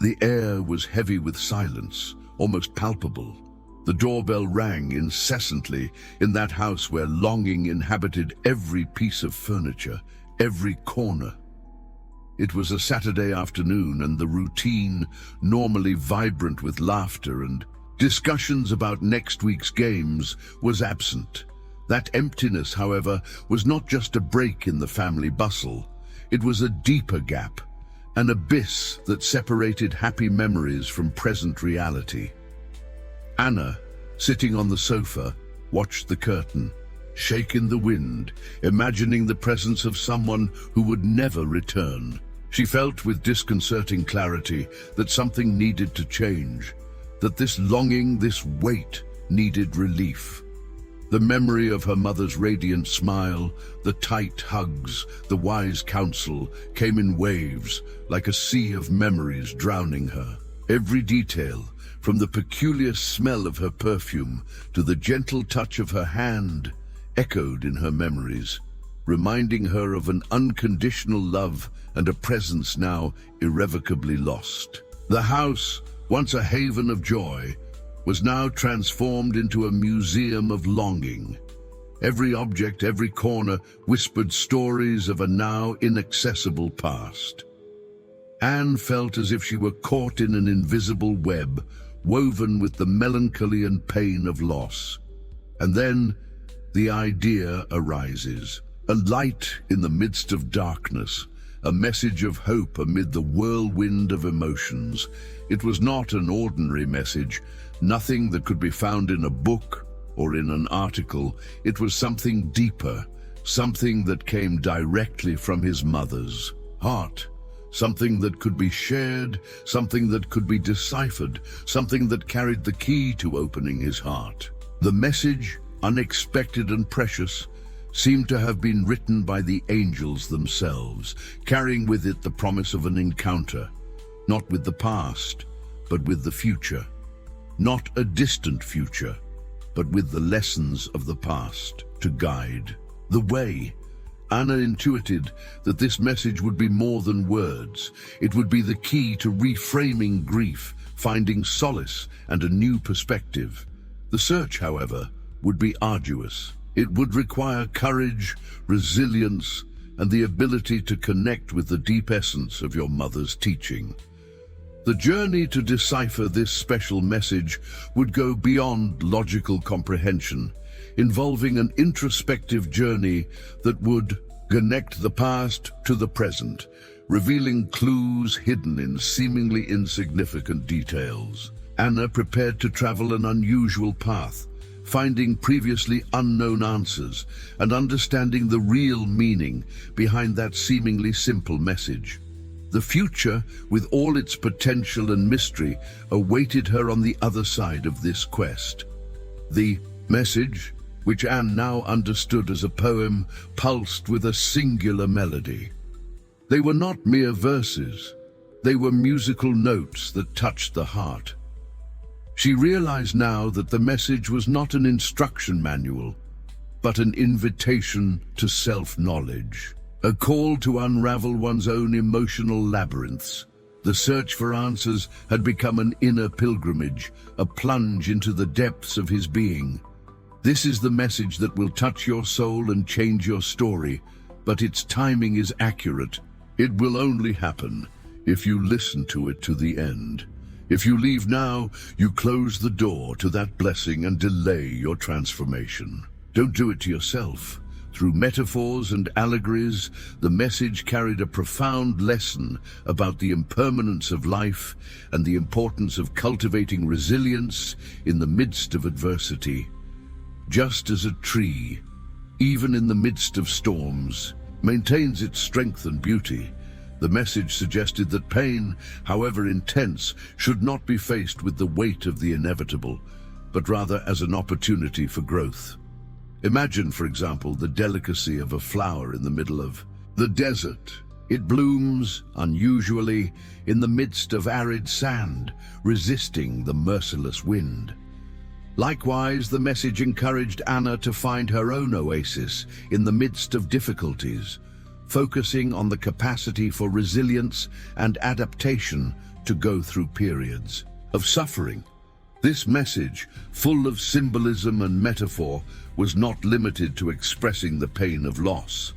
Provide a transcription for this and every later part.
The air was heavy with silence, almost palpable. The doorbell rang incessantly in that house where longing inhabited every piece of furniture, every corner. It was a Saturday afternoon, and the routine, normally vibrant with laughter and discussions about next week's games, was absent. That emptiness, however, was not just a break in the family bustle. It was a deeper gap, an abyss that separated happy memories from present reality. Anna, sitting on the sofa, watched the curtain, shake in the wind, imagining the presence of someone who would never return. She felt with disconcerting clarity that something needed to change, that this longing, this weight, needed relief. The memory of her mother's radiant smile, the tight hugs, the wise counsel, came in waves, like a sea of memories drowning her. Every detail, from the peculiar smell of her perfume to the gentle touch of her hand, echoed in her memories, reminding her of an unconditional love and a presence now irrevocably lost. The house, once a haven of joy, was now transformed into a museum of longing. Every object, every corner, whispered stories of a now inaccessible past. Anne felt as if she were caught in an invisible web, woven with the melancholy and pain of loss. And then the idea arises, a light in the midst of darkness, a message of hope amid the whirlwind of emotions. It was not an ordinary message, nothing that could be found in a book or in an article. It was something deeper, something that came directly from his mother's heart, something that could be shared, something that could be deciphered, something that carried the key to opening his heart. The message, unexpected and precious, seemed to have been written by the angels themselves, carrying with it the promise of an encounter, not with the past, but with the future. Not a distant future, but with the lessons of the past to guide the way. Anna intuited that this message would be more than words. It would be the key to reframing grief, finding solace and a new perspective. The search, however, would be arduous. It would require courage, resilience, and the ability to connect with the deep essence of your mother's teaching. The journey to decipher this special message would go beyond logical comprehension, involving an introspective journey that would connect the past to the present, revealing clues hidden in seemingly insignificant details. Anna prepared to travel an unusual path, finding previously unknown answers and understanding the real meaning behind that seemingly simple message. The future, with all its potential and mystery, awaited her on the other side of this quest. The message, which Anne now understood as a poem, pulsed with a singular melody. They were not mere verses. They were musical notes that touched the heart. She realized now that the message was not an instruction manual, but an invitation to self-knowledge, a call to unravel one's own emotional labyrinths. The search for answers had become an inner pilgrimage, a plunge into the depths of his being. This is the message that will touch your soul and change your story, but its timing is accurate. It will only happen if you listen to it to the end. If you leave now, you close the door to that blessing and delay your transformation. Don't do it to yourself. Through metaphors and allegories, the message carried a profound lesson about the impermanence of life and the importance of cultivating resilience in the midst of adversity. Just as a tree, even in the midst of storms, maintains its strength and beauty, the message suggested that pain, however intense, should not be faced with the weight of the inevitable, but rather as an opportunity for growth. Imagine, for example, the delicacy of a flower in the middle of the desert. It blooms, unusually, in the midst of arid sand, resisting the merciless wind. Likewise, the message encouraged Anna to find her own oasis in the midst of difficulties, focusing on the capacity for resilience and adaptation to go through periods of suffering. This message, full of symbolism and metaphor, was not limited to expressing the pain of loss.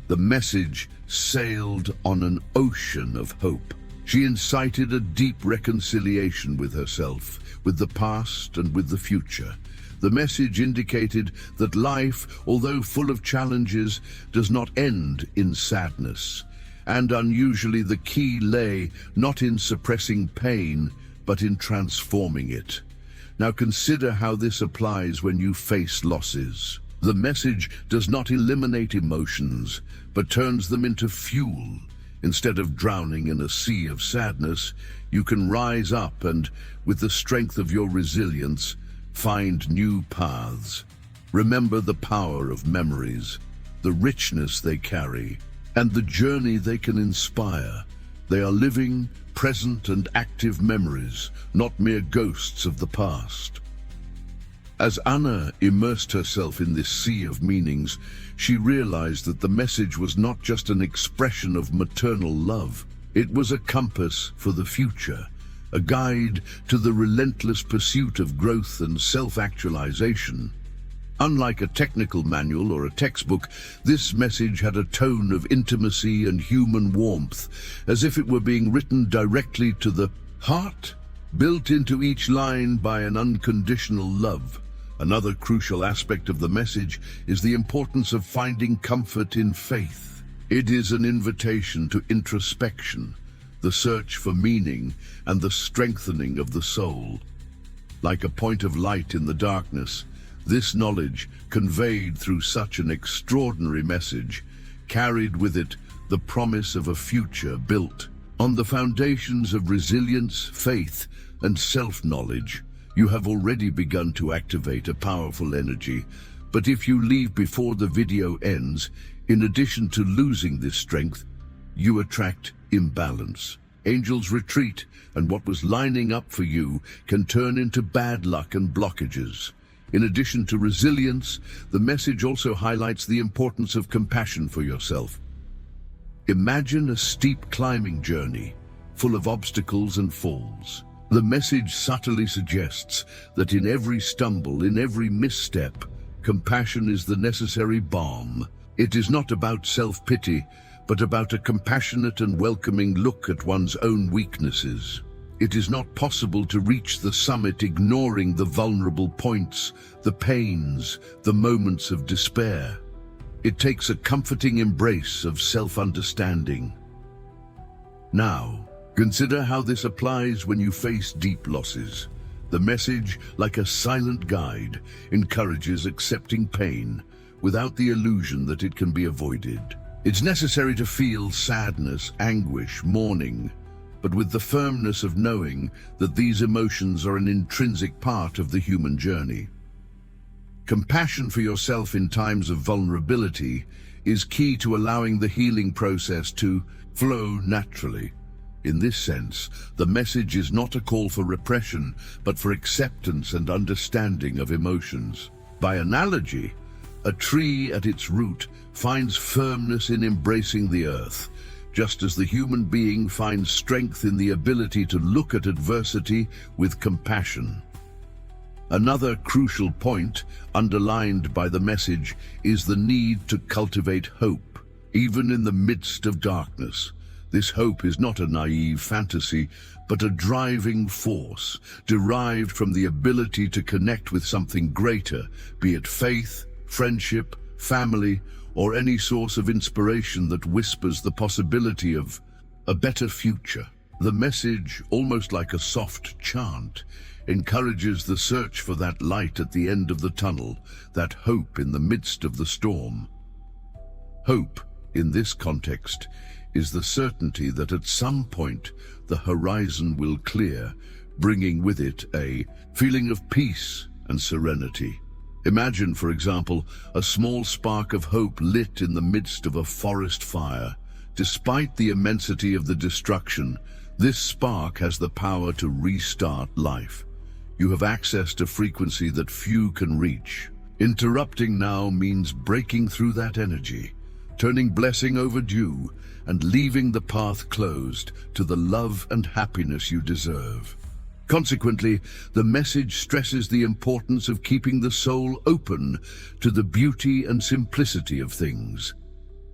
The message sailed on an ocean of hope. She incited a deep reconciliation with herself, with the past and with the future. The message indicated that life, although full of challenges, does not end in sadness. And unusually the key lay not in suppressing pain, but in transforming it. Now consider how this applies when you face losses. The message does not eliminate emotions, but turns them into fuel. Instead of drowning in a sea of sadness, you can rise up and, with the strength of your resilience, find new paths. Remember the power of memories, the richness they carry, and the journey they can inspire. They are living, present and active memories, not mere ghosts of the past. As Anna immersed herself in this sea of meanings, she realized that the message was not just an expression of maternal love. It was a compass for the future, a guide to the relentless pursuit of growth and self-actualization. Unlike a technical manual or a textbook, this message had a tone of intimacy and human warmth, as if it were being written directly to the heart, built into each line by an unconditional love. Another crucial aspect of the message is the importance of finding comfort in faith. It is an invitation to introspection, the search for meaning, and the strengthening of the soul. Like a point of light in the darkness, this knowledge, conveyed through such an extraordinary message, carried with it the promise of a future built on the foundations of resilience, faith, and self-knowledge. You have already begun to activate a powerful energy, but if you leave before the video ends, in addition to losing this strength, you attract imbalance. Angels retreat, and what was lining up for you can turn into bad luck and blockages. In addition to resilience, the message also highlights the importance of compassion for yourself. Imagine a steep climbing journey, full of obstacles and falls. The message subtly suggests that in every stumble, in every misstep, compassion is the necessary balm. It is not about self-pity, but about a compassionate and welcoming look at one's own weaknesses. It is not possible to reach the summit ignoring the vulnerable points, the pains, the moments of despair. It takes a comforting embrace of self-understanding. Now, consider how this applies when you face deep losses. The message, like a silent guide, encourages accepting pain without the illusion that it can be avoided. It's necessary to feel sadness, anguish, mourning, but with the firmness of knowing that these emotions are an intrinsic part of the human journey. Compassion for yourself in times of vulnerability is key to allowing the healing process to flow naturally. In this sense, the message is not a call for repression, but for acceptance and understanding of emotions. By analogy, a tree at its root finds firmness in embracing the earth, just as the human being finds strength in the ability to look at adversity with compassion. Another crucial point underlined by the message is the need to cultivate hope, even in the midst of darkness. This hope is not a naive fantasy, but a driving force derived from the ability to connect with something greater, be it faith, friendship, family, or any source of inspiration that whispers the possibility of a better future. The message, almost like a soft chant, encourages the search for that light at the end of the tunnel, that hope in the midst of the storm. Hope, in this context, is the certainty that at some point the horizon will clear, bringing with it a feeling of peace and serenity. Imagine, for example, a small spark of hope lit in the midst of a forest fire. Despite the immensity of the destruction, this spark has the power to restart life. You have access to frequency that few can reach. Interrupting now means breaking through that energy, turning blessing overdue and leaving the path closed to the love and happiness you deserve. Consequently, the message stresses the importance of keeping the soul open to the beauty and simplicity of things.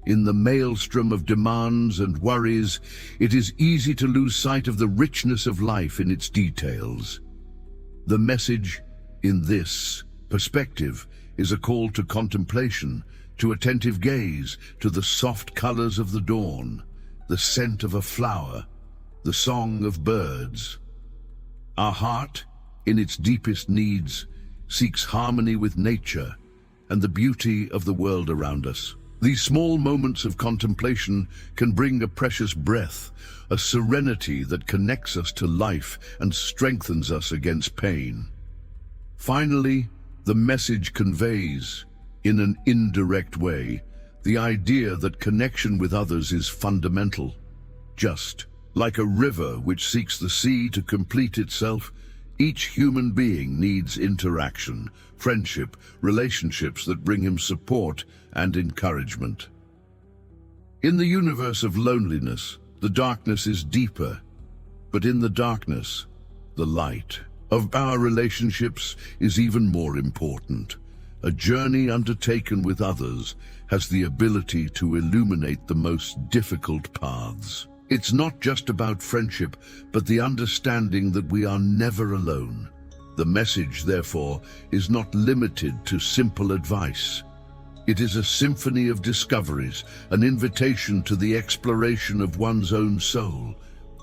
In the maelstrom of demands and worries, it is easy to lose sight of the richness of life in its details. The message, in this perspective, is a call to contemplation, to attentive gaze, to the soft colors of the dawn, the scent of a flower, the song of birds. Our heart, in its deepest needs, seeks harmony with nature and the beauty of the world around us. These small moments of contemplation can bring a precious breath, a serenity that connects us to life and strengthens us against pain. Finally, the message conveys, in an indirect way, the idea that connection with others is fundamental. Just like a river which seeks the sea to complete itself, each human being needs interaction, friendship, relationships that bring him support and encouragement. In the universe of loneliness, the darkness is deeper, but in the darkness, the light of our relationships is even more important. A journey undertaken with others has the ability to illuminate the most difficult paths. It's not just about friendship, but the understanding that we are never alone. The message, therefore, is not limited to simple advice. It is a symphony of discoveries, an invitation to the exploration of one's own soul.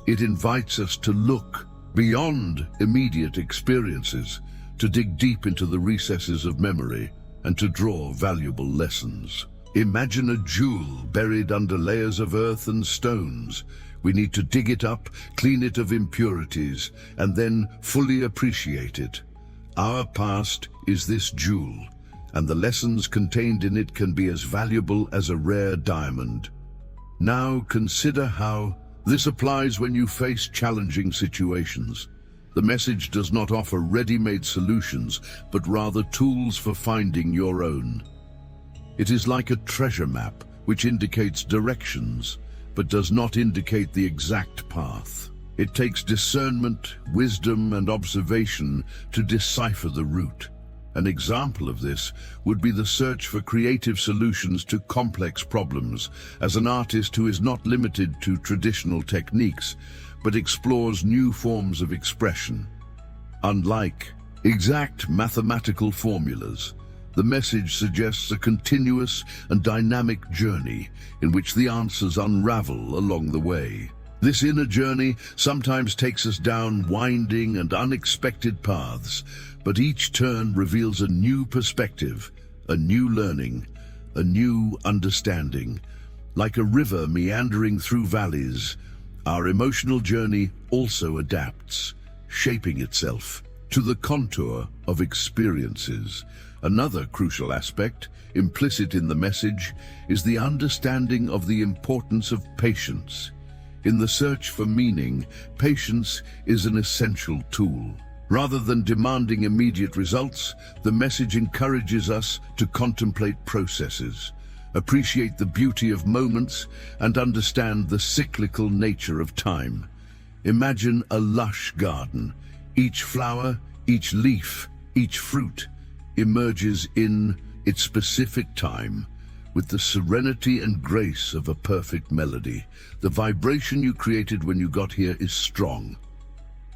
It invites us to look beyond immediate experiences, to dig deep into the recesses of memory, and to draw valuable lessons. Imagine a jewel buried under layers of earth and stones. We need to dig it up, clean it of impurities, and then fully appreciate it. Our past is this jewel, and the lessons contained in it can be as valuable as a rare diamond. Now consider how this applies when you face challenging situations. The message does not offer ready-made solutions, but rather tools for finding your own. It is like a treasure map which indicates directions, but does not indicate the exact path. It takes discernment, wisdom, and observation to decipher the route. An example of this would be the search for creative solutions to complex problems, as an artist who is not limited to traditional techniques, but explores new forms of expression. Unlike exact mathematical formulas, the message suggests a continuous and dynamic journey in which the answers unravel along the way. This inner journey sometimes takes us down winding and unexpected paths, but each turn reveals a new perspective, a new learning, a new understanding. Like a river meandering through valleys, our emotional journey also adapts, shaping itself to the contour of experiences. Another crucial aspect, implicit in the message, is the understanding of the importance of patience. In the search for meaning, patience is an essential tool. Rather than demanding immediate results, the message encourages us to contemplate processes, appreciate the beauty of moments, and understand the cyclical nature of time. Imagine a lush garden. Each flower, each leaf, each fruit emerges in its specific time, with the serenity and grace of a perfect melody. The vibration you created when you got here is strong.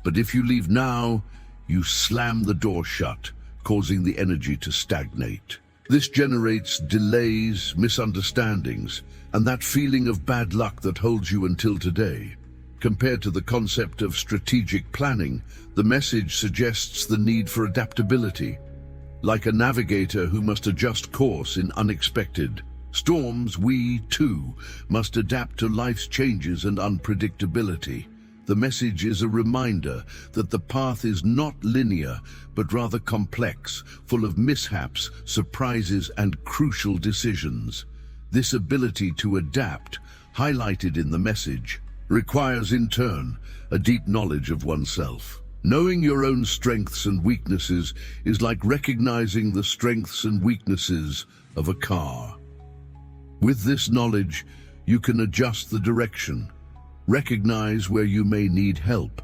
But if you leave now, you slam the door shut, causing the energy to stagnate. This generates delays, misunderstandings, and that feeling of bad luck that holds you until today. Compared to the concept of strategic planning, the message suggests the need for adaptability. Like a navigator who must adjust course in unexpected storms, we, too, must adapt to life's changes and unpredictability. The message is a reminder that the path is not linear, but rather complex, full of mishaps, surprises, and crucial decisions. This ability to adapt, highlighted in the message, requires in turn a deep knowledge of oneself. Knowing your own strengths and weaknesses is like recognizing the strengths and weaknesses of a car. With this knowledge, you can adjust the direction, recognize where you may need help.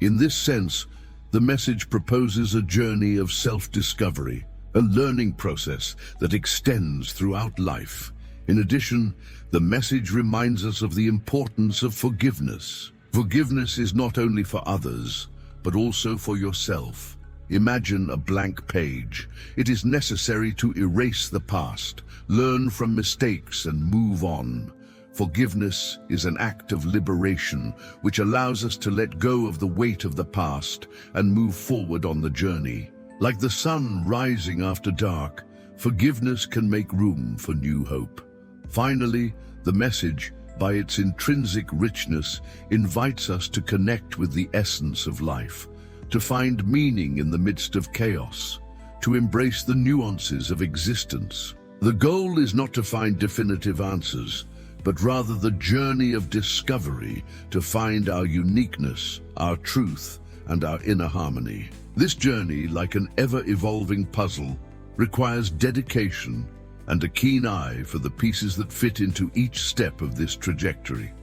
In this sense, the message proposes a journey of self-discovery, a learning process that extends throughout life. In addition, the message reminds us of the importance of forgiveness. Forgiveness is not only for others, but also for yourself. Imagine a blank page. It is necessary to erase the past, learn from mistakes, and move on. Forgiveness is an act of liberation, which allows us to let go of the weight of the past and move forward on the journey. Like the sun rising after dark, forgiveness can make room for new hope. Finally, the message, by its intrinsic richness, invites us to connect with the essence of life, to find meaning in the midst of chaos, to embrace the nuances of existence. The goal is not to find definitive answers, but rather the journey of discovery to find our uniqueness, our truth, and our inner harmony. This journey, like an ever-evolving puzzle, requires dedication and a keen eye for the pieces that fit into each step of this trajectory.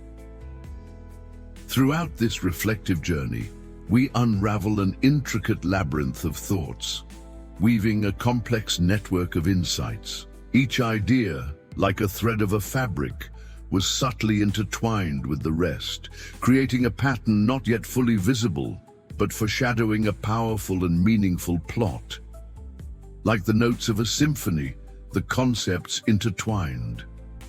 Throughout this reflective journey, we unravel an intricate labyrinth of thoughts, weaving a complex network of insights. Each idea, like a thread of a fabric, was subtly intertwined with the rest, creating a pattern not yet fully visible, but foreshadowing a powerful and meaningful plot. Like the notes of a symphony, the concepts intertwined,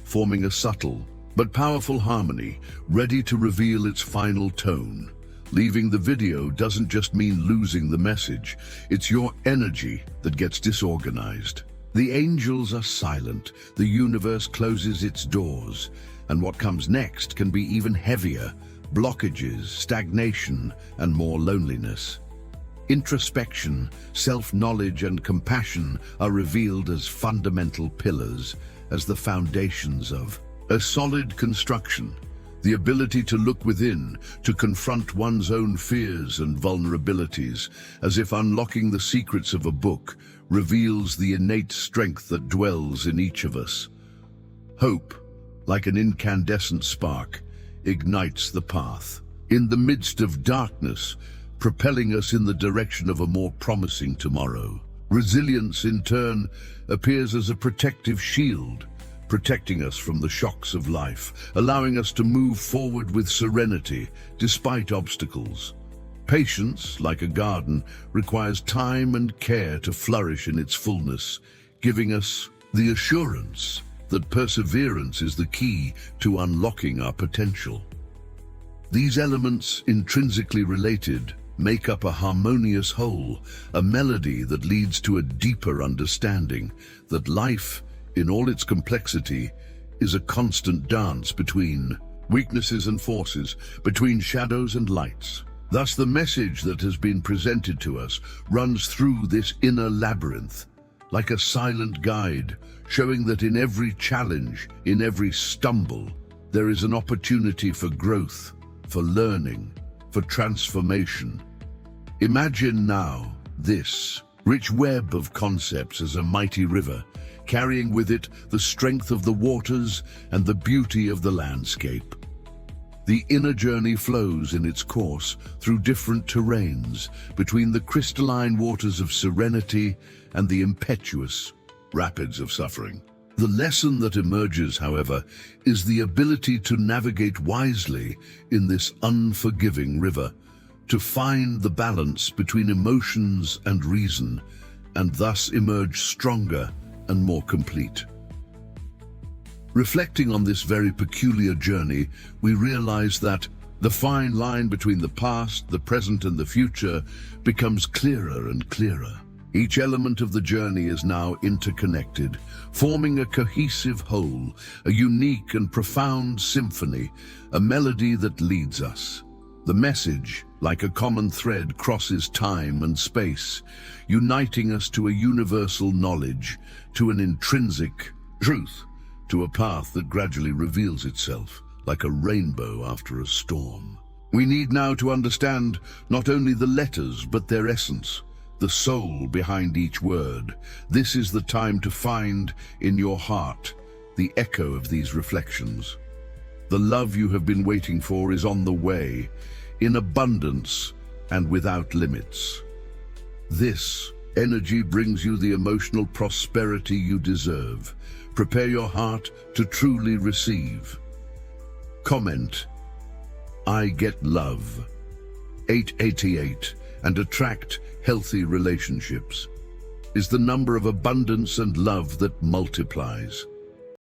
forming a subtle but powerful harmony, ready to reveal its final tone. Leaving the video doesn't just mean losing the message, it's your energy that gets disorganized. The angels are silent, the universe closes its doors, and what comes next can be even heavier: blockages, stagnation, and more loneliness. Introspection, self-knowledge, and compassion are revealed as fundamental pillars, as the foundations of a solid construction. The ability to look within, to confront one's own fears and vulnerabilities, as if unlocking the secrets of a book, reveals the innate strength that dwells in each of us. Hope, like an incandescent spark, ignites the path. In the midst of darkness, propelling us in the direction of a more promising tomorrow. Resilience, in turn, appears as a protective shield, protecting us from the shocks of life, allowing us to move forward with serenity despite obstacles. Patience, like a garden, requires time and care to flourish in its fullness, giving us the assurance that perseverance is the key to unlocking our potential. These elements, intrinsically related, make up a harmonious whole, a melody that leads to a deeper understanding that life, in all its complexity, is a constant dance between weaknesses and forces, between shadows and lights. Thus, the message that has been presented to us runs through this inner labyrinth, like a silent guide, showing that in every challenge, in every stumble, there is an opportunity for growth, for learning, for transformation. Imagine now this rich web of concepts as a mighty river, carrying with it the strength of the waters and the beauty of the landscape. The inner journey flows in its course through different terrains, between the crystalline waters of serenity and the impetuous rapids of suffering. The lesson that emerges, however, is the ability to navigate wisely in this unforgiving river, to find the balance between emotions and reason, and thus emerge stronger and more complete. Reflecting on this very peculiar journey, we realize that the fine line between the past, the present, and the future becomes clearer and clearer. Each element of the journey is now interconnected, forming a cohesive whole, a unique and profound symphony, a melody that leads us. The message, like a common thread, crosses time and space, uniting us to a universal knowledge, to an intrinsic truth, to a path that gradually reveals itself, like a rainbow after a storm. We need now to understand not only the letters, but their essence, the soul behind each word. This is the time to find in your heart, the echo of these reflections. The love you have been waiting for is on the way, in abundance and without limits. This energy brings you the emotional prosperity you deserve. Prepare your heart to truly receive. Comment, I get love. 888, and attract healthy relationships is the number of abundance and love that multiplies.